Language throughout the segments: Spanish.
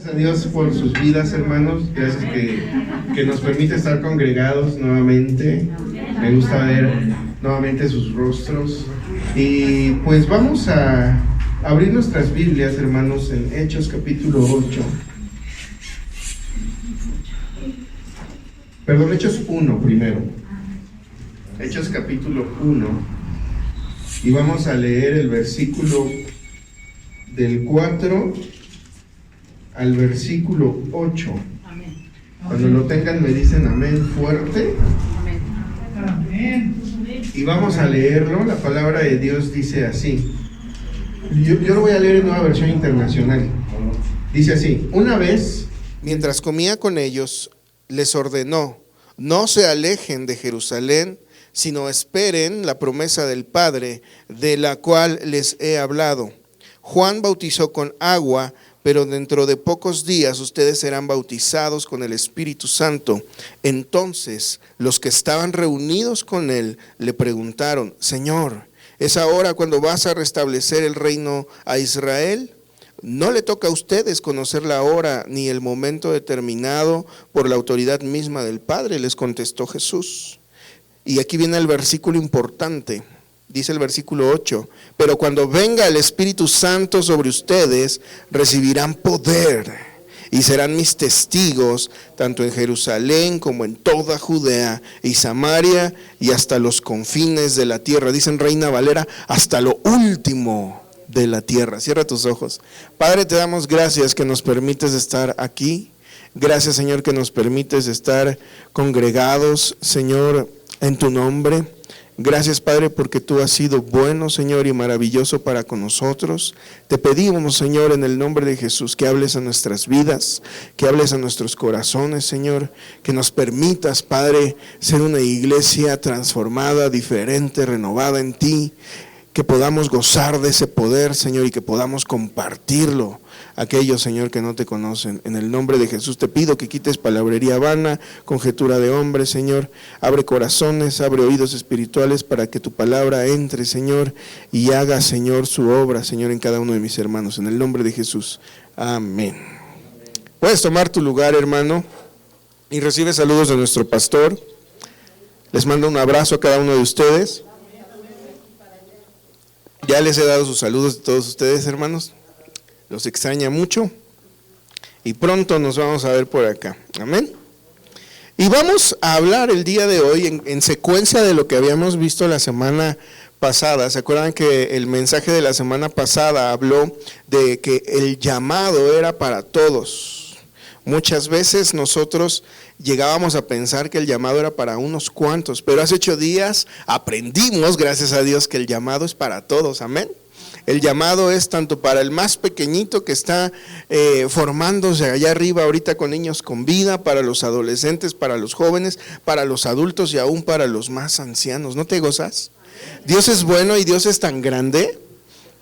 Gracias a Dios por sus vidas, hermanos. Gracias que nos permite estar congregados nuevamente. Me gusta ver nuevamente sus rostros. Y pues vamos a abrir nuestras Biblias, hermanos, en Hechos capítulo 8. Perdón, Hechos 1 primero. Hechos capítulo 1. Y vamos a leer el versículo del 4 al versículo 8. Amén. Cuando lo tengan me dicen amén fuerte. Amén. Y vamos a leerlo. La palabra de Dios dice así. Yo lo voy a leer en Nueva Versión Internacional. Dice así: una vez, mientras comía con ellos, les ordenó: no se alejen de Jerusalén, sino esperen la promesa del Padre, de la cual les he hablado. Juan bautizó con agua, pero dentro de pocos días ustedes serán bautizados con el Espíritu Santo. Entonces los que estaban reunidos con él le preguntaron: Señor, ¿es ahora cuando vas a restablecer el reino a Israel? No le toca a ustedes conocer la hora ni el momento determinado por la autoridad misma del Padre, les contestó Jesús. Y aquí viene el versículo importante. Dice el versículo 8: pero cuando venga el Espíritu Santo sobre ustedes, recibirán poder y serán mis testigos, tanto en Jerusalén como en toda Judea y Samaria y hasta los confines de la tierra. Dicen Reina Valera: hasta lo último de la tierra. Cierra tus ojos. Padre, te damos gracias que nos permites estar aquí. Gracias, Señor, que nos permites estar congregados, Señor, en tu nombre. Gracias, Padre, porque tú has sido bueno, Señor, y maravilloso para con nosotros. Te pedimos, Señor, en el nombre de Jesús, que hables a nuestras vidas, que hables a nuestros corazones, Señor, que nos permitas, Padre, ser una iglesia transformada, diferente, renovada en ti, que podamos gozar de ese poder, Señor, y que podamos compartirlo a aquellos, Señor, que no te conocen. En el nombre de Jesús te pido que quites palabrería vana, conjetura de hombres, Señor. Abre corazones, abre oídos espirituales para que tu palabra entre, Señor, y haga, Señor, su obra, Señor, en cada uno de mis hermanos. En el nombre de Jesús. Amén. Puedes tomar tu lugar, hermano, y recibe saludos de nuestro pastor. Les mando un abrazo a cada uno de ustedes. Ya les he dado sus saludos a todos ustedes, hermanos. Los extraña mucho. Y pronto nos vamos a ver por acá. Amén. Y vamos a hablar el día de hoy en secuencia de lo que habíamos visto la semana pasada. ¿Se acuerdan que el mensaje de la semana pasada habló de que el llamado era para todos? Muchas veces nosotros llegábamos a pensar que el llamado era para unos cuantos, pero hace 8 días aprendimos, gracias a Dios, que el llamado es para todos. Amén. El llamado es tanto para el más pequeñito que está formándose allá arriba ahorita con niños con vida, para los adolescentes, para los jóvenes, para los adultos y aún para los más ancianos. ¿No te gozas? Dios es bueno y Dios es tan grande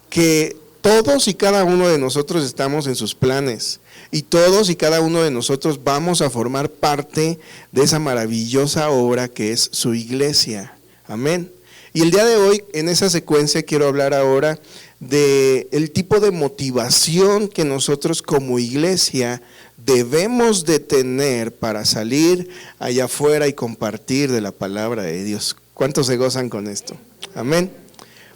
que todos y cada uno de nosotros estamos en sus planes. Y todos y cada uno de nosotros vamos a formar parte de esa maravillosa obra que es su iglesia. Amén. Y el día de hoy, en esa secuencia, quiero hablar ahora del tipo de motivación que nosotros como iglesia debemos de tener para salir allá afuera y compartir de la palabra de Dios. ¿Cuántos se gozan con esto? Amén.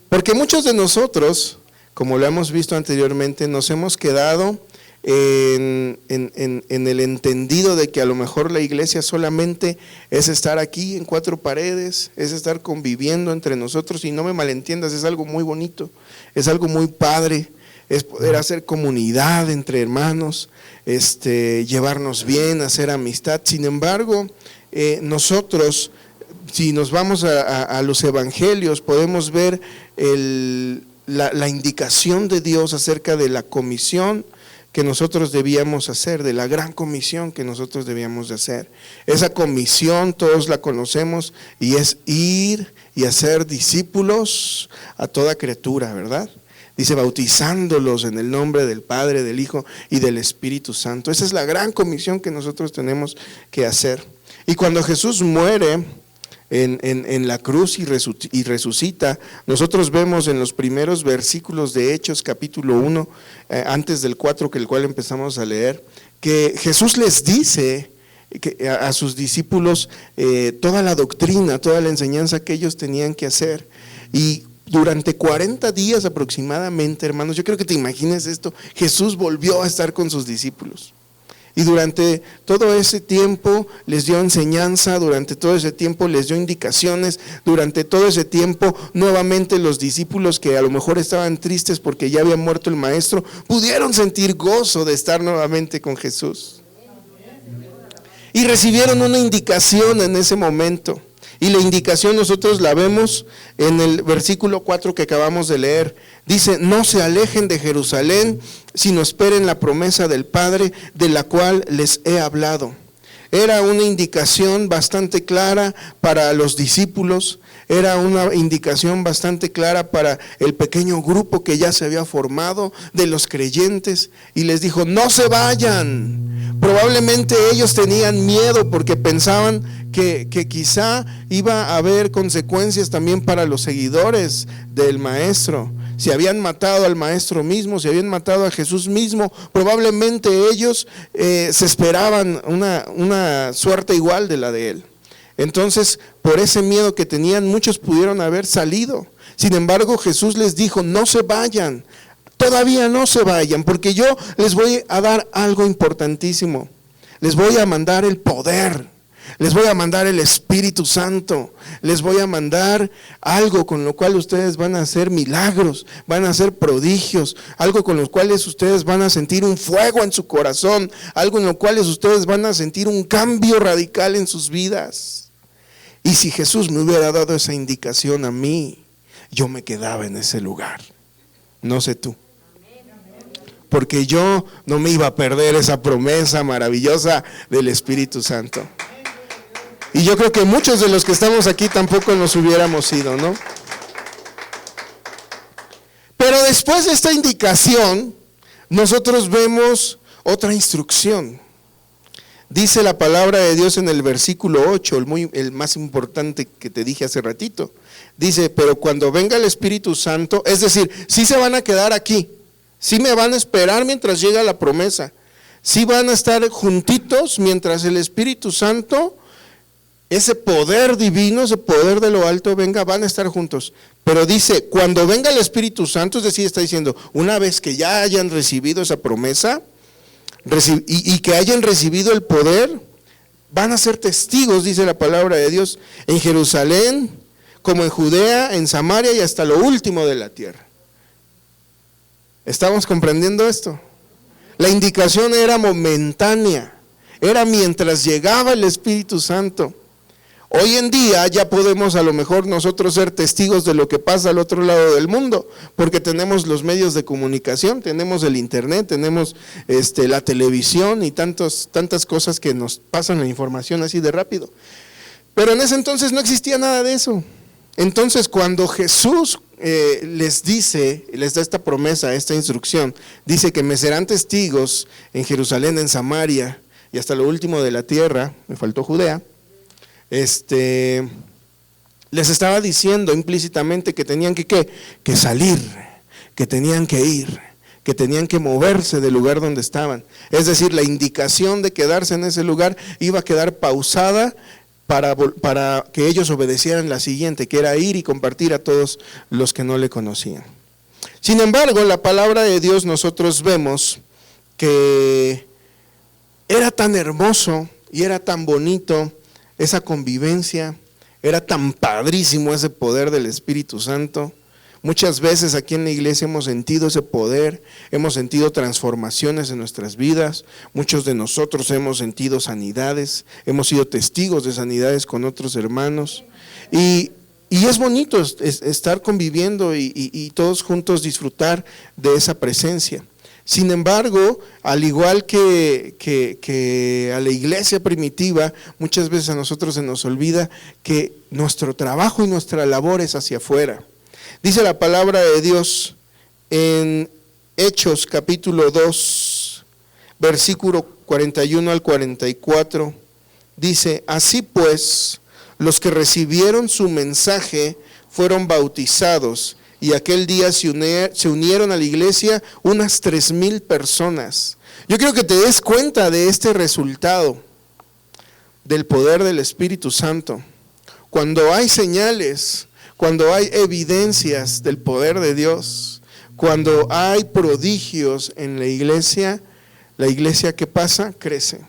Porque muchos de nosotros, como lo hemos visto anteriormente, nos hemos quedado en el entendido de que a lo mejor la iglesia solamente es estar aquí en 4 paredes, es estar conviviendo entre nosotros. Y no me malentiendas, es algo muy bonito, es algo muy padre, es poder hacer comunidad entre hermanos, llevarnos bien, hacer amistad. Sin embargo, nosotros, si nos vamos a los evangelios, podemos ver la indicación de Dios acerca de la comisión que nosotros debíamos hacer, de la gran comisión que nosotros debíamos de hacer. Esa comisión todos la conocemos y es ir y hacer discípulos a toda criatura, ¿verdad? Dice: bautizándolos en el nombre del Padre, del Hijo y del Espíritu Santo. Esa es la gran comisión que nosotros tenemos que hacer. Y cuando Jesús muere en la cruz y resucita. Nosotros vemos en los primeros versículos de Hechos capítulo 1, antes del 4, que el cual empezamos a leer, que Jesús les dice a sus discípulos toda la doctrina, toda la enseñanza que ellos tenían que hacer. Y durante 40 días aproximadamente, hermanos, yo creo que te imagines esto, Jesús volvió a estar con sus discípulos. Y durante todo ese tiempo les dio enseñanza, durante todo ese tiempo les dio indicaciones, durante todo ese tiempo nuevamente los discípulos que a lo mejor estaban tristes porque ya había muerto el maestro, pudieron sentir gozo de estar nuevamente con Jesús. Y recibieron una indicación en ese momento. Y la indicación nosotros la vemos en el versículo 4 que acabamos de leer. Dice: no se alejen de Jerusalén, sino esperen la promesa del Padre, de la cual les he hablado. Era una indicación bastante clara para los discípulos, era una indicación bastante clara para el pequeño grupo que ya se había formado de los creyentes, y les dijo: no se vayan. Probablemente ellos tenían miedo porque pensaban que quizá iba a haber consecuencias también para los seguidores del maestro. Si habían matado al maestro mismo, si habían matado a Jesús mismo, probablemente ellos se esperaban una suerte igual de la de él. Entonces, por ese miedo que tenían, muchos pudieron haber salido. Sin embargo, Jesús les dijo: no se vayan, todavía no se vayan, porque yo les voy a dar algo importantísimo. Les voy a mandar el poder. Les voy a mandar el Espíritu Santo, les voy a mandar algo con lo cual ustedes van a hacer milagros, van a hacer prodigios, algo con los cuales ustedes van a sentir un fuego en su corazón, algo en lo cual ustedes van a sentir un cambio radical en sus vidas. Y si Jesús me hubiera dado esa indicación a mí, yo me quedaba en ese lugar, no sé tú. Porque yo no me iba a perder esa promesa maravillosa del Espíritu Santo. Y yo creo que muchos de los que estamos aquí tampoco nos hubiéramos ido, ¿no? Pero después de esta indicación, nosotros vemos otra instrucción. Dice la palabra de Dios en el versículo 8, el más importante que te dije hace ratito. Dice: pero cuando venga el Espíritu Santo, es decir, sí se van a quedar aquí, sí me van a esperar mientras llega la promesa, sí van a estar juntitos mientras el Espíritu Santo, ese poder divino, ese poder de lo alto venga, van a estar juntos. Pero dice: cuando venga el Espíritu Santo, es decir, está diciendo, una vez que ya hayan recibido esa promesa y que hayan recibido el poder, van a ser testigos, dice la palabra de Dios, en Jerusalén, como en Judea, en Samaria y hasta lo último de la tierra. ¿Estamos comprendiendo esto? La indicación era momentánea, era mientras llegaba el Espíritu Santo. Hoy en día ya podemos a lo mejor nosotros ser testigos de lo que pasa al otro lado del mundo, porque tenemos los medios de comunicación, tenemos el internet, tenemos la televisión y tantas cosas que nos pasan la información así de rápido. Pero en ese entonces no existía nada de eso. Entonces cuando Jesús les da esta promesa, esta instrucción, dice que me serán testigos en Jerusalén, en Samaria y hasta lo último de la tierra, me faltó Judea. Les estaba diciendo implícitamente que tenían que salir, que tenían que ir, que tenían que moverse del lugar donde estaban. Es decir, la indicación de quedarse en ese lugar iba a quedar pausada para que ellos obedecieran la siguiente, que era ir y compartir a todos los que no le conocían. Sin embargo, la palabra de Dios nosotros vemos que era tan hermoso y era tan bonito esa convivencia, era tan padrísimo ese poder del Espíritu Santo. Muchas veces aquí en la iglesia hemos sentido ese poder, hemos sentido transformaciones en nuestras vidas, muchos de nosotros hemos sentido sanidades, hemos sido testigos de sanidades con otros hermanos, y es bonito estar conviviendo y todos juntos disfrutar de esa presencia. Sin embargo, al igual que a la iglesia primitiva, muchas veces a nosotros se nos olvida que nuestro trabajo y nuestra labor es hacia afuera. Dice la palabra de Dios en Hechos capítulo 2, versículo 41 al 44, dice: así pues, Los que recibieron su mensaje fueron bautizados y aquel día se unieron a la iglesia unas 3,000 personas. Yo quiero que te des cuenta de este resultado del poder del Espíritu Santo. Cuando hay señales, cuando hay evidencias del poder de Dios, cuando hay prodigios en la iglesia ¿qué pasa? Crece.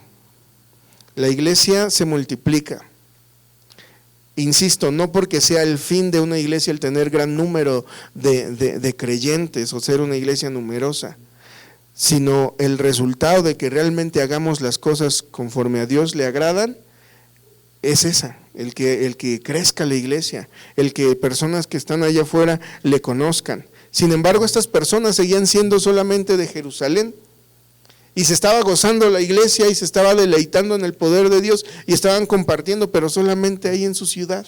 La iglesia se multiplica. Insisto, no porque sea el fin de una iglesia el tener gran número de creyentes o ser una iglesia numerosa, sino el resultado de que realmente hagamos las cosas conforme a Dios le agradan, es esa, el que crezca la iglesia, el que personas que están allá afuera le conozcan. Sin embargo, estas personas seguían siendo solamente de Jerusalén, y se estaba gozando la iglesia y se estaba deleitando en el poder de Dios y estaban compartiendo, pero solamente ahí en su ciudad.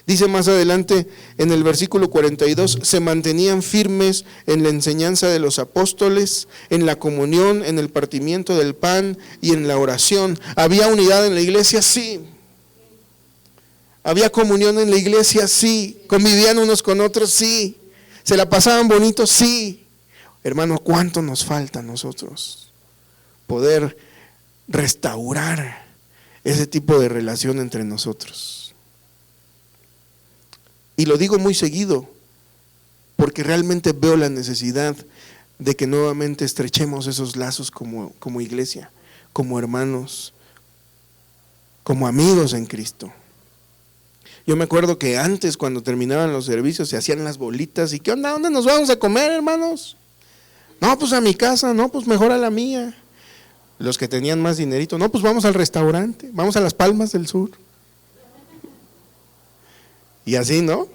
Dice más adelante en el versículo 42, se mantenían firmes en la enseñanza de los apóstoles, en la comunión, en el partimiento del pan y en la oración. ¿Había unidad en la iglesia? Sí. ¿Había comunión en la iglesia? Sí. ¿Convivían unos con otros? Sí. ¿Se la pasaban bonito? Sí. Hermano, ¿cuánto nos falta a nosotros poder restaurar ese tipo de relación entre nosotros? Y lo digo muy seguido, porque realmente veo la necesidad de que nuevamente estrechemos esos lazos como iglesia, como hermanos, como amigos en Cristo. Yo me acuerdo que antes, cuando terminaban los servicios, se hacían las bolitas, y ¿qué onda? ¿Dónde nos vamos a comer, hermanos? No, pues a mi casa. No, pues mejor a la mía. Los que tenían más dinerito, no, pues vamos al restaurante, vamos a Las Palmas del Sur. Y así, ¿no?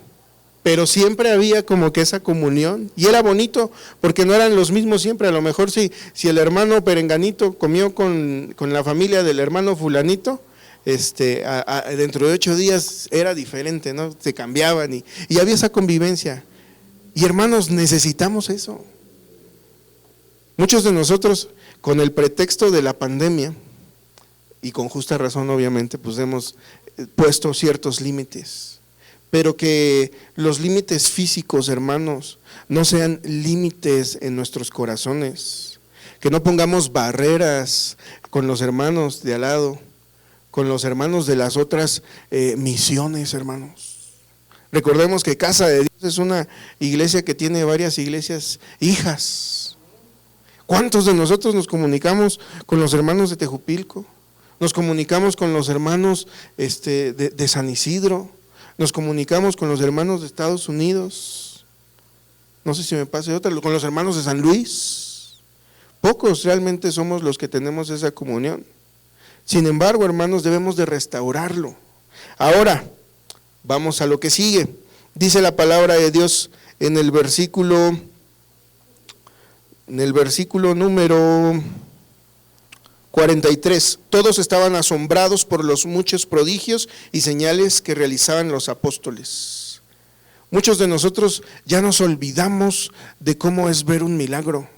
Pero siempre había como que esa comunión, y era bonito porque no eran los mismos siempre. A lo mejor si el hermano Perenganito comió con la familia del hermano fulanito, dentro de 8 días era diferente, ¿no? Se cambiaban y había esa convivencia. Y hermanos, necesitamos eso. Muchos de nosotros, con el pretexto de la pandemia, y con justa razón obviamente, pues hemos puesto ciertos límites, pero que los límites físicos, hermanos, no sean límites en nuestros corazones, que no pongamos barreras con los hermanos de al lado, con los hermanos de las otras misiones, hermanos. Recordemos que Casa de Dios es una iglesia que tiene varias iglesias hijas. ¿Cuántos de nosotros nos comunicamos con los hermanos de Tejupilco? Nos comunicamos con los hermanos de San Isidro, nos comunicamos con los hermanos de Estados Unidos, no sé si me pase otra, con los hermanos de San Luis. Pocos realmente somos los que tenemos esa comunión. Sin embargo, hermanos, debemos de restaurarlo. Ahora, vamos a lo que sigue. Dice la palabra de Dios en el versículo número 43, todos estaban asombrados por los muchos prodigios y señales que realizaban los apóstoles. Muchos de nosotros ya nos olvidamos de cómo es ver un milagro,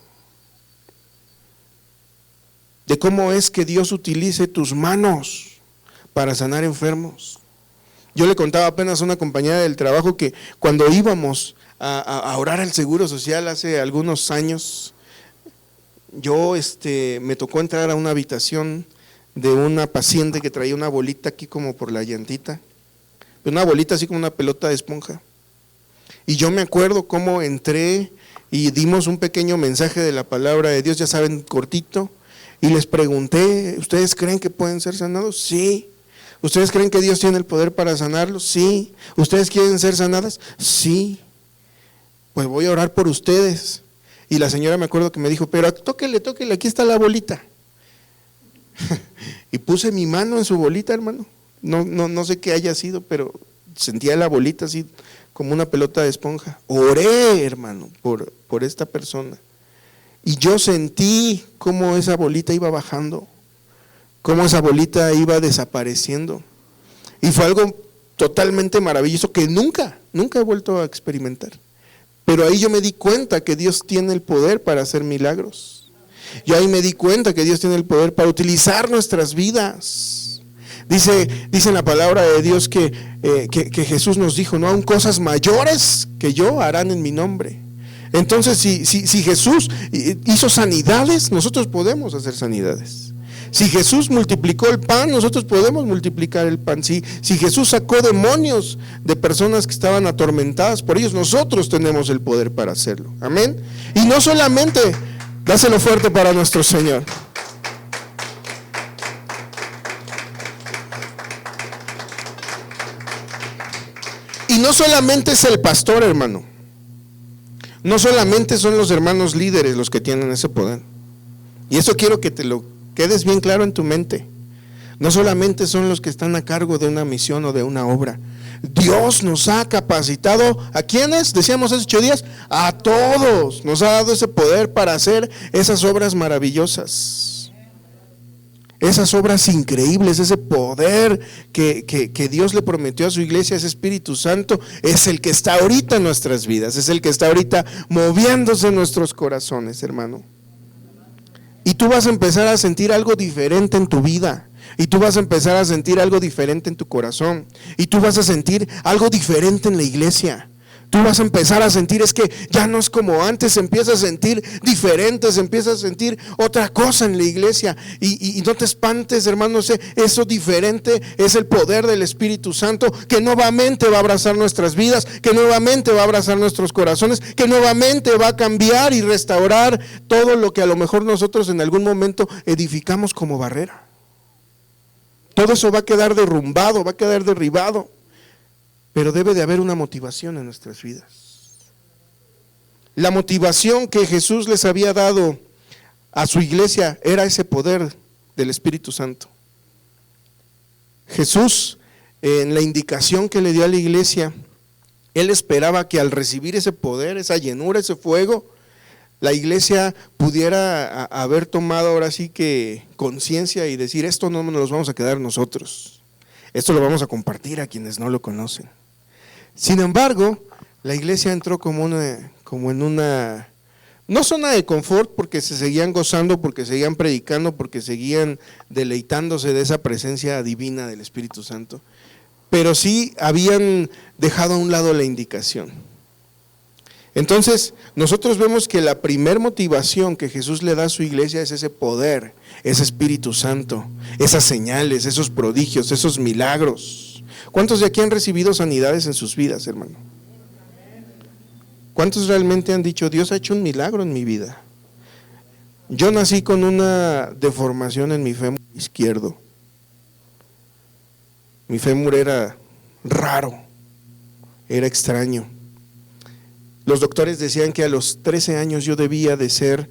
de cómo es que Dios utilice tus manos para sanar enfermos. Yo le contaba apenas a una compañera del trabajo que cuando íbamos a orar al Seguro Social hace algunos años, yo me tocó entrar a una habitación de una paciente que traía una bolita aquí como por la llantita, una bolita así como una pelota de esponja. Y yo me acuerdo cómo entré y dimos un pequeño mensaje de la palabra de Dios, ya saben, cortito, y les pregunté, ¿ustedes creen que pueden ser sanados? Sí. ¿Ustedes creen que Dios tiene el poder para sanarlos? Sí. ¿Ustedes quieren ser sanadas? Sí. Pues voy a orar por ustedes. Y la señora me acuerdo que me dijo, pero tóquele, aquí está la bolita. Y puse mi mano en su bolita, hermano. No sé qué haya sido, pero sentía la bolita así como una pelota de esponja. Oré, hermano, por esta persona. Y yo sentí cómo esa bolita iba bajando, cómo esa bolita iba desapareciendo. Y fue algo totalmente maravilloso que nunca he vuelto a experimentar. Pero ahí yo me di cuenta que Dios tiene el poder para hacer milagros. Yo ahí me di cuenta que Dios tiene el poder para utilizar nuestras vidas. Dice en la palabra de Dios que Jesús nos dijo, no, aún cosas mayores que yo harán en mi nombre. Entonces, si Jesús hizo sanidades, nosotros podemos hacer sanidades. Si Jesús multiplicó el pan, nosotros podemos multiplicar el pan. Si Jesús sacó demonios de personas que estaban atormentadas por ellos, nosotros tenemos el poder para hacerlo. Amén. Y no solamente, dáselo fuerte para nuestro Señor. Y no solamente es el pastor, hermano. No solamente son los hermanos líderes los que tienen ese poder. Y eso quiero que te lo quedes bien claro en tu mente. No solamente son los que están a cargo de una misión o de una obra. Dios nos ha capacitado, ¿a quiénes? Decíamos hace 8 días, a todos. Nos ha dado ese poder para hacer esas obras maravillosas. Esas obras increíbles, ese poder que Dios le prometió a su iglesia, ese Espíritu Santo, es el que está ahorita en nuestras vidas, es el que está ahorita moviéndose en nuestros corazones, hermano. Y tú vas a empezar a sentir algo diferente en tu vida, y tú vas a empezar a sentir algo diferente en tu corazón, y tú vas a sentir algo diferente en la iglesia. Tú vas a empezar a sentir, es que ya no es como antes, se empieza a sentir diferente, se empieza a sentir otra cosa en la iglesia. Y no te espantes, hermano, eso diferente es el poder del Espíritu Santo, que nuevamente va a abrazar nuestras vidas, que nuevamente va a abrazar nuestros corazones, que nuevamente va a cambiar y restaurar todo lo que a lo mejor nosotros en algún momento edificamos como barrera. Todo eso va a quedar derrumbado, va a quedar derribado. Pero debe de haber una motivación en nuestras vidas. La motivación que Jesús les había dado a su iglesia era ese poder del Espíritu Santo. Jesús, en la indicación que le dio a la iglesia, Él esperaba que al recibir ese poder, esa llenura, ese fuego, la iglesia pudiera haber tomado ahora sí que conciencia y decir, esto no nos lo vamos a quedar nosotros, esto lo vamos a compartir a quienes no lo conocen. Sin embargo, la iglesia entró como en una, no zona de confort, porque se seguían gozando, porque seguían predicando, porque seguían deleitándose de esa presencia divina del Espíritu Santo, pero sí habían dejado a un lado la indicación. Entonces, nosotros vemos que la primer motivación que Jesús le da a su iglesia es ese poder, ese Espíritu Santo, esas señales, esos prodigios, esos milagros. ¿Cuántos de aquí han recibido sanidades en sus vidas, hermano? ¿Cuántos realmente han dicho, Dios ha hecho un milagro en mi vida? Yo nací con una deformación en mi fémur izquierdo. Mi fémur era raro, era extraño. Los doctores decían que a los 13 años yo debía de ser,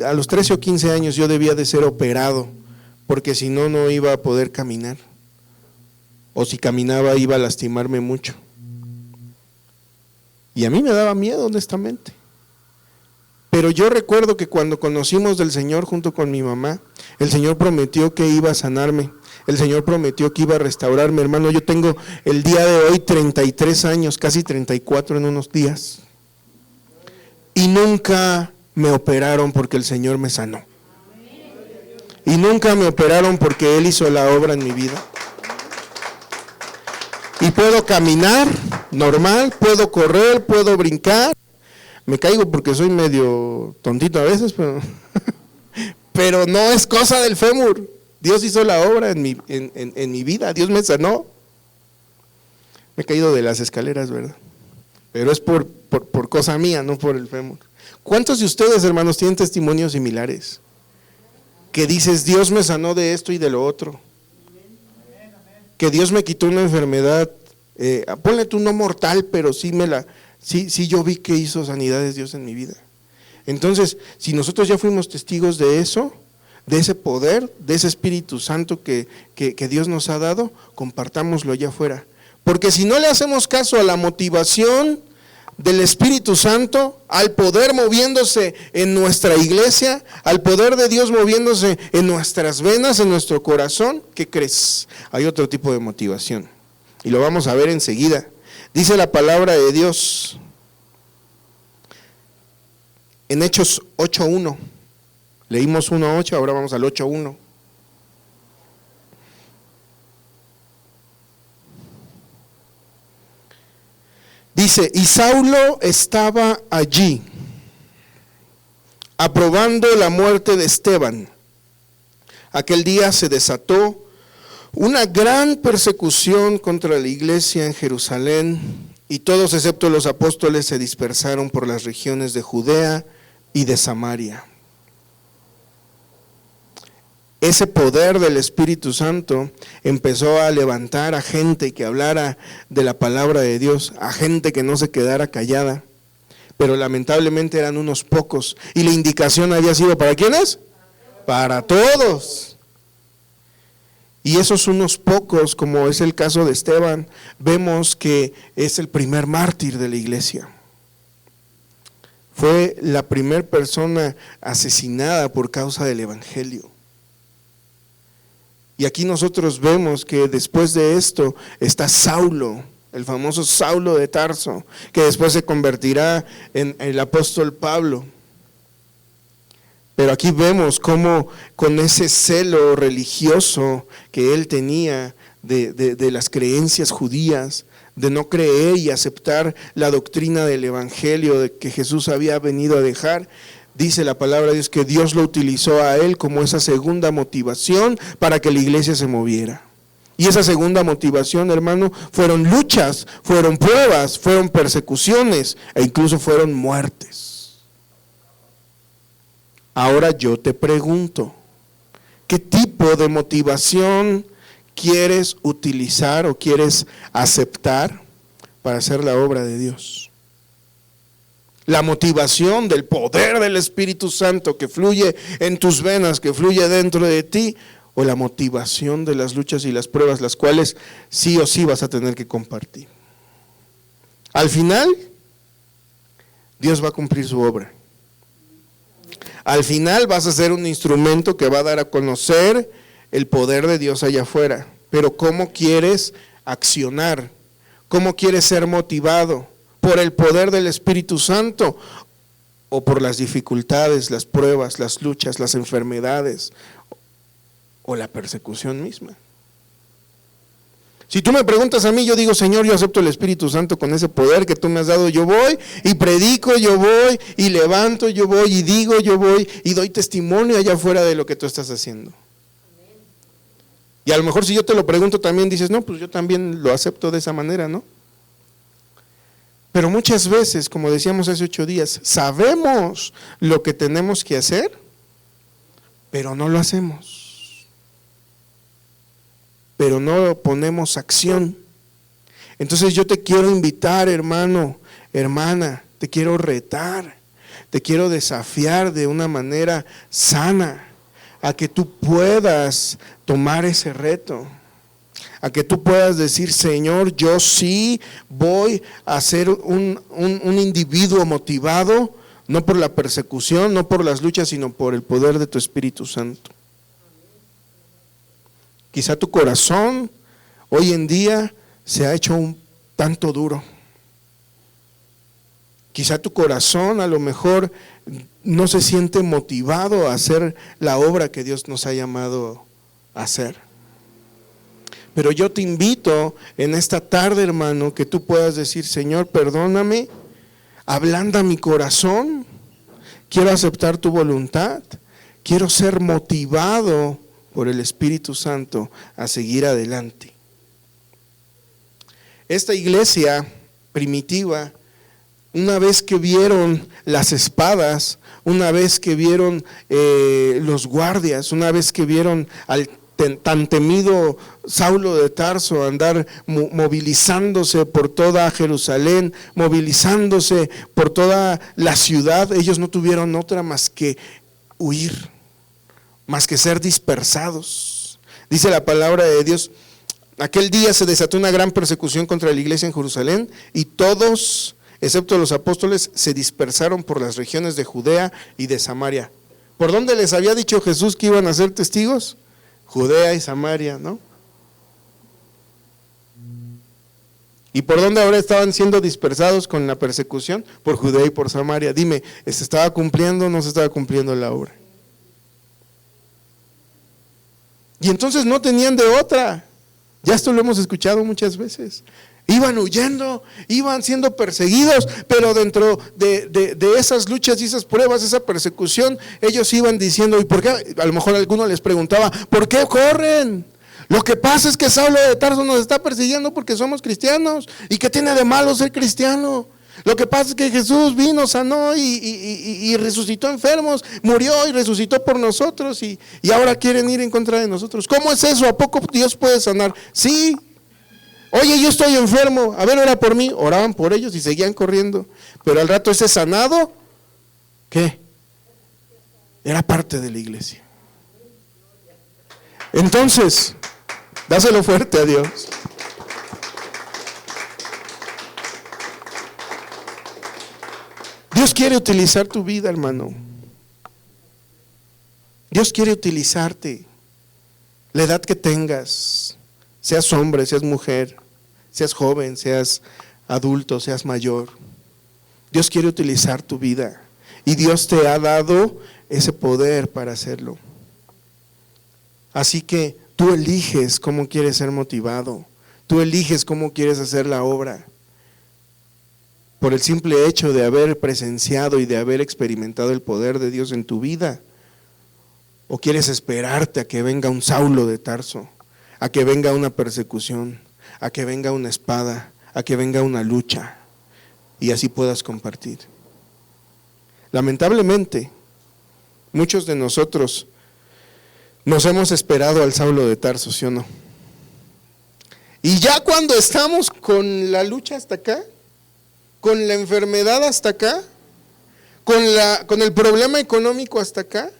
a los 13 o 15 años yo debía de ser operado, porque si no, no iba a poder caminar. O si caminaba iba a lastimarme mucho. Y a mí me daba miedo, honestamente. Pero yo recuerdo que cuando conocimos del Señor junto con mi mamá, el Señor prometió que iba a sanarme. El Señor prometió que iba a restaurarme. Hermano, yo tengo el día de hoy 33 años, casi 34 en unos días. Y nunca me operaron porque el Señor me sanó. Y nunca me operaron porque Él hizo la obra en mi vida. Y puedo caminar normal, puedo correr, puedo brincar. Me caigo porque soy medio tontito a veces, pero no es cosa del fémur. Dios hizo la obra en mi vida, Dios me sanó. Me he caído de las escaleras, ¿verdad? Pero es por cosa mía, no por el fémur. ¿Cuántos de ustedes, hermanos, tienen testimonios similares? Que dices, Dios me sanó de esto y de lo otro. Que Dios me quitó una enfermedad, ponle tú no mortal, pero sí yo vi que hizo sanidades Dios en mi vida. Entonces, si nosotros ya fuimos testigos de eso, de ese poder, de ese Espíritu Santo que Dios nos ha dado, compartámoslo allá afuera. Porque si no le hacemos caso a la motivación del Espíritu Santo, al poder moviéndose en nuestra iglesia, al poder de Dios moviéndose en nuestras venas, en nuestro corazón, ¿qué crees? Hay otro tipo de motivación y lo vamos a ver enseguida. Dice la palabra de Dios en Hechos 8:1, leímos 1:8, ahora vamos al 8:1. Dice, y Saulo estaba allí, aprobando la muerte de Esteban. Aquel día se desató una gran persecución contra la iglesia en Jerusalén, y todos excepto los apóstoles se dispersaron por las regiones de Judea y de Samaria. Ese poder del Espíritu Santo empezó a levantar a gente que hablara de la palabra de Dios, a gente que no se quedara callada, pero lamentablemente eran unos pocos, y la indicación había sido ¿para quiénes? Para todos. Y esos unos pocos, como es el caso de Esteban, vemos que es el primer mártir de la iglesia. Fue la primera persona asesinada por causa del evangelio. Y aquí nosotros vemos que después de esto está Saulo, el famoso Saulo de Tarso, que después se convertirá en el apóstol Pablo. Pero aquí vemos cómo con ese celo religioso que él tenía de las creencias judías, de no creer y aceptar la doctrina del evangelio de que Jesús había venido a dejar, dice la palabra de Dios que Dios lo utilizó a él como esa segunda motivación para que la iglesia se moviera. Y esa segunda motivación, hermano, fueron luchas, fueron pruebas, fueron persecuciones e incluso fueron muertes. Ahora yo te pregunto, ¿qué tipo de motivación quieres utilizar o quieres aceptar para hacer la obra de Dios? La motivación del poder del Espíritu Santo que fluye en tus venas, que fluye dentro de ti, o la motivación de las luchas y las pruebas, las cuales sí o sí vas a tener que compartir. Al final, Dios va a cumplir su obra. Al final vas a ser un instrumento que va a dar a conocer el poder de Dios allá afuera. Pero ¿cómo quieres accionar? ¿Cómo quieres ser motivado? ¿Por el poder del Espíritu Santo o por las dificultades, las pruebas, las luchas, las enfermedades o la persecución misma? Si tú me preguntas a mí, yo digo, Señor, yo acepto el Espíritu Santo con ese poder que tú me has dado. Yo voy y predico, yo voy y levanto, yo voy y digo, yo voy y doy testimonio allá afuera de lo que tú estás haciendo. Y a lo mejor si yo te lo pregunto también dices, no, pues yo también lo acepto de esa manera, ¿no? Pero muchas veces, como decíamos hace 8 días, sabemos lo que tenemos que hacer, pero no lo hacemos. Pero no ponemos acción. Entonces yo te quiero invitar, hermano, hermana, te quiero retar, te quiero desafiar de una manera sana a que tú puedas tomar ese reto. A que tú puedas decir, Señor, yo sí voy a ser un individuo motivado, no por la persecución, no por las luchas, sino por el poder de tu Espíritu Santo. Quizá tu corazón hoy en día se ha hecho un tanto duro. Quizá tu corazón a lo mejor no se siente motivado a hacer la obra que Dios nos ha llamado a hacer. Pero yo te invito en esta tarde, hermano, que tú puedas decir, Señor, perdóname, ablanda mi corazón, quiero aceptar tu voluntad, quiero ser motivado por el Espíritu Santo a seguir adelante. Esta iglesia primitiva, una vez que vieron las espadas, una vez que vieron los guardias, una vez que vieron al tan temido Saulo de Tarso andar movilizándose por toda Jerusalén, movilizándose por toda la ciudad, ellos no tuvieron otra más que huir, más que ser dispersados. Dice la palabra de Dios, aquel día se desató una gran persecución contra la iglesia en Jerusalén y todos, excepto los apóstoles, se dispersaron por las regiones de Judea y de Samaria. ¿Por dónde les había dicho Jesús que iban a ser testigos? Judea y Samaria, ¿no? ¿Y por dónde ahora estaban siendo dispersados con la persecución? Por Judea y por Samaria. Dime, ¿se estaba cumpliendo o no se estaba cumpliendo la obra? Y entonces no tenían de otra. Ya esto lo hemos escuchado muchas veces. Iban huyendo, iban siendo perseguidos, pero dentro de esas luchas y esas pruebas, esa persecución, ellos iban diciendo, ¿y por qué? A lo mejor alguno les preguntaba, ¿por qué corren? Lo que pasa es que Saulo de Tarso nos está persiguiendo porque somos cristianos. ¿Y qué tiene de malo ser cristiano? Lo que pasa es que Jesús vino, sanó y resucitó enfermos, murió y resucitó por nosotros y ahora quieren ir en contra de nosotros. ¿Cómo es eso? ¿A poco Dios puede sanar? Sí. Oye, yo estoy enfermo, a ver, ora por mí. Oraban por ellos y seguían corriendo. Pero al rato ese sanado, ¿qué? Era parte de la iglesia. Entonces, dáselo fuerte a Dios. Dios quiere utilizar tu vida, hermano. Dios quiere utilizarte. La edad que tengas, seas hombre, seas mujer, seas joven, seas adulto, seas mayor. Dios quiere utilizar tu vida y Dios te ha dado ese poder para hacerlo. Así que tú eliges cómo quieres ser motivado, tú eliges cómo quieres hacer la obra. Por el simple hecho de haber presenciado y de haber experimentado el poder de Dios en tu vida, o quieres esperarte a que venga un Saulo de Tarso, a que venga una persecución, a que venga una espada, a que venga una lucha y así puedas compartir. Lamentablemente, muchos de nosotros nos hemos esperado al Saulo de Tarso, ¿sí o no? Y ya cuando estamos con la lucha hasta acá, con la enfermedad hasta acá, con el problema económico hasta acá,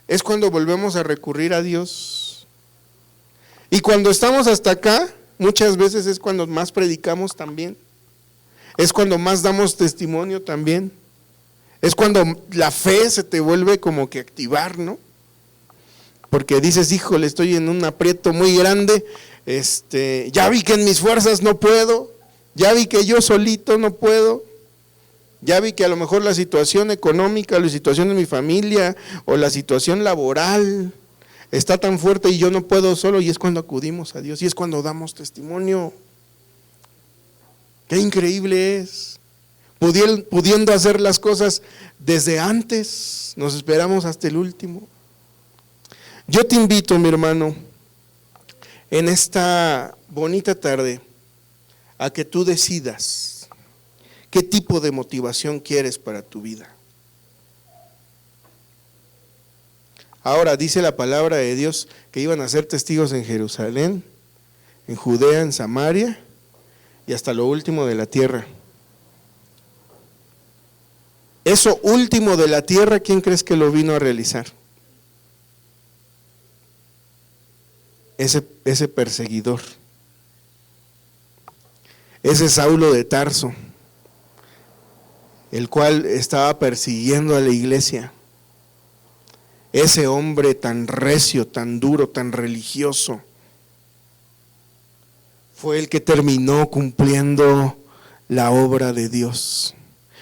es cuando volvemos a recurrir a Dios. Y cuando estamos hasta acá, muchas veces es cuando más predicamos también, es cuando más damos testimonio también, es cuando la fe se te vuelve como que activar, ¿no? Porque dices, híjole, estoy en un aprieto muy grande, ya vi que en mis fuerzas no puedo, ya vi que yo solito no puedo, ya vi que a lo mejor la situación económica, la situación de mi familia o la situación laboral está tan fuerte y yo no puedo solo, y es cuando acudimos a Dios y es cuando damos testimonio. Qué increíble es, pudiendo hacer las cosas desde antes, nos esperamos hasta el último. Yo te invito, mi hermano, en esta bonita tarde, a que tú decidas qué tipo de motivación quieres para tu vida. Ahora dice la palabra de Dios que iban a ser testigos en Jerusalén, en Judea, en Samaria y hasta lo último de la tierra. Eso último de la tierra, ¿quién crees que lo vino a realizar? Ese perseguidor, ese Saulo de Tarso, el cual estaba persiguiendo a la iglesia, ese hombre tan recio, tan duro, tan religioso, fue el que terminó cumpliendo la obra de Dios,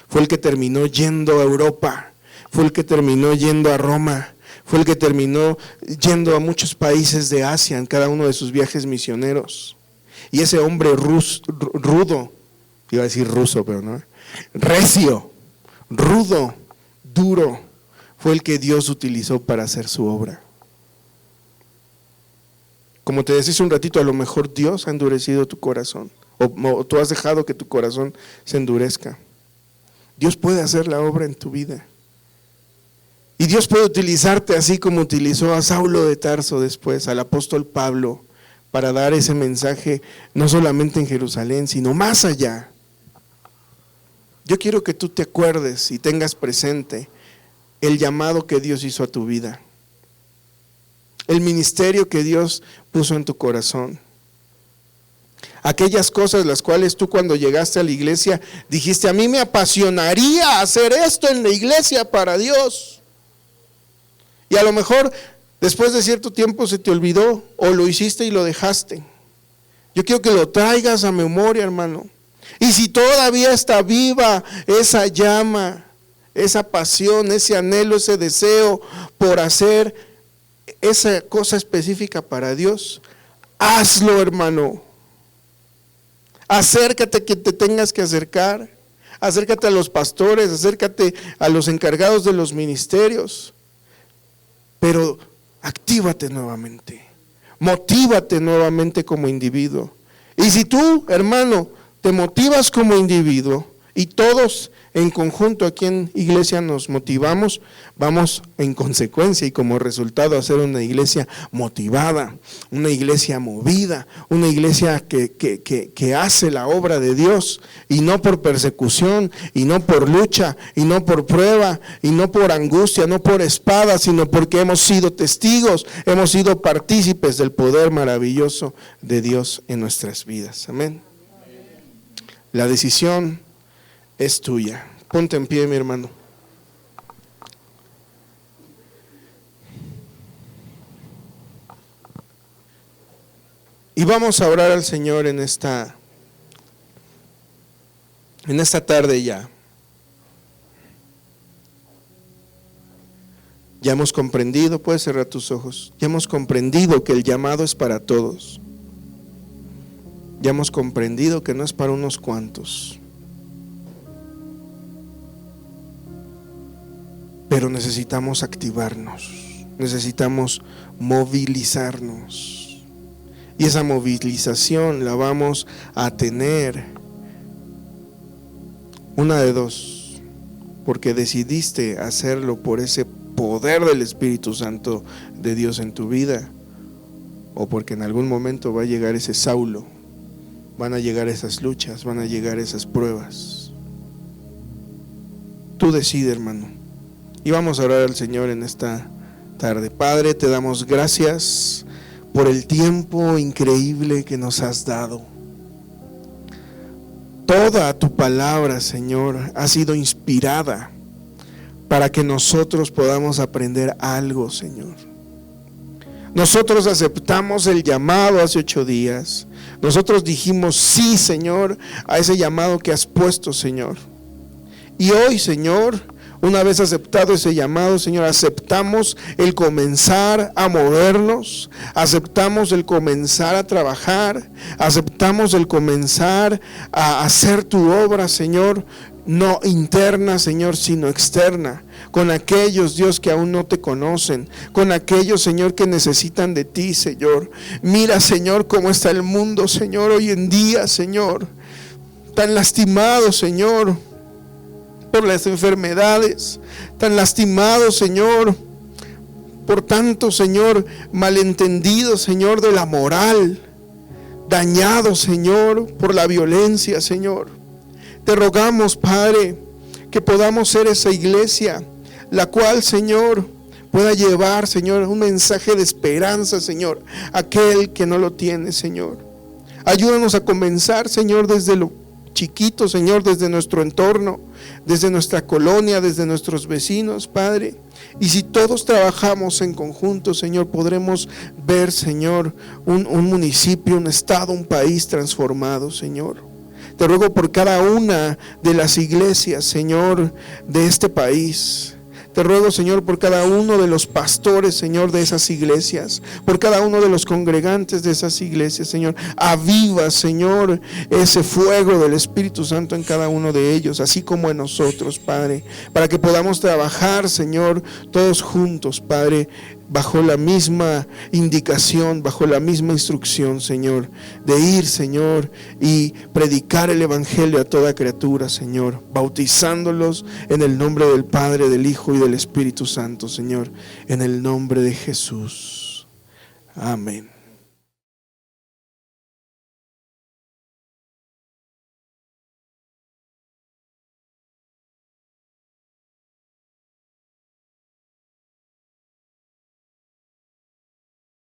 fue el que terminó yendo a Europa, fue el que terminó yendo a Roma, fue el que terminó yendo a muchos países de Asia en cada uno de sus viajes misioneros. Y ese hombre rudo, iba a decir ruso, pero no, recio, rudo, duro, fue el que Dios utilizó para hacer su obra. Como te decía hace un ratito, a lo mejor Dios ha endurecido tu corazón, o tú has dejado que tu corazón se endurezca. Dios puede hacer la obra en tu vida. Y Dios puede utilizarte así como utilizó a Saulo de Tarso después, al apóstol Pablo, para dar ese mensaje no solamente en Jerusalén, sino más allá. Yo quiero que tú te acuerdes y tengas presente el llamado que Dios hizo a tu vida, el ministerio que Dios puso en tu corazón, aquellas cosas las cuales tú cuando llegaste a la iglesia dijiste, a mí me apasionaría hacer esto en la iglesia para Dios. Y a lo mejor después de cierto tiempo se te olvidó o lo hiciste y lo dejaste. Yo quiero que lo traigas a memoria, hermano. Y si todavía está viva esa llama, esa pasión, ese anhelo, ese deseo por hacer esa cosa específica para Dios, Hazlo, hermano. Acércate a quien te tengas que acercar. Acércate a los pastores, acércate a los encargados de los ministerios. Pero actívate nuevamente. Motívate nuevamente como individuo. Y si tú, hermano, te motivas como individuo y todos en conjunto aquí en iglesia nos motivamos, vamos en consecuencia y como resultado a ser una iglesia motivada, una iglesia movida, una iglesia que hace la obra de Dios y no por persecución, y no por lucha, y no por prueba, y no por angustia, no por espada, sino porque hemos sido testigos, hemos sido partícipes del poder maravilloso de Dios en nuestras vidas. Amén. La decisión es tuya. Ponte en pie, mi hermano. Y vamos a orar al Señor en esta tarde ya. Ya hemos comprendido, puedes cerrar tus ojos. Ya hemos comprendido que el llamado es para todos. Ya hemos comprendido que no es para unos cuantos. Pero necesitamos activarnos, necesitamos movilizarnos. Y esa movilización la vamos a tener una de dos, porque decidiste hacerlo por ese poder del Espíritu Santo de Dios en tu vida, o porque en algún momento va a llegar ese Saulo, van a llegar esas luchas, van a llegar esas pruebas. Tú decides, hermano. Y vamos a orar al Señor en esta tarde. Padre, te damos gracias por el tiempo increíble que nos has dado. Toda tu palabra, Señor, ha sido inspirada para que nosotros podamos aprender algo, Señor. Nosotros aceptamos el llamado hace 8 días. Nosotros dijimos sí, Señor, a ese llamado que has puesto, Señor. Y hoy, Señor, una vez aceptado ese llamado, Señor, aceptamos el comenzar a movernos, aceptamos el comenzar a trabajar, aceptamos el comenzar a hacer tu obra, Señor, no interna, Señor, sino externa, con aquellos, Dios, que aún no te conocen, con aquellos, Señor, que necesitan de ti, Señor. Mira, Señor, cómo está el mundo, Señor, hoy en día, Señor, tan lastimado, Señor, por las enfermedades, tan lastimado, Señor, por tanto, Señor, malentendido, Señor, de la moral, dañado, Señor, por la violencia, Señor. Te rogamos, Padre, que podamos ser esa iglesia, la cual, Señor, pueda llevar, Señor, un mensaje de esperanza, Señor, a aquel que no lo tiene, Señor. Ayúdanos a comenzar, Señor, desde lo chiquito, Señor, desde nuestro entorno, desde nuestra colonia, desde nuestros vecinos, Padre. Y si todos trabajamos en conjunto, Señor, podremos ver, Señor, un municipio, un estado, un país transformado, Señor. Te ruego por cada una de las iglesias, Señor, de este país. Te ruego, Señor, por cada uno de los pastores, Señor, de esas iglesias, por cada uno de los congregantes de esas iglesias, Señor. Aviva, Señor, ese fuego del Espíritu Santo en cada uno de ellos, así como en nosotros, Padre, para que podamos trabajar, Señor, todos juntos, Padre, bajo la misma indicación, bajo la misma instrucción, Señor, de ir, Señor, y predicar el evangelio a toda criatura, Señor, bautizándolos en el nombre del Padre, del Hijo y del Espíritu Santo, Señor, en el nombre de Jesús. Amén.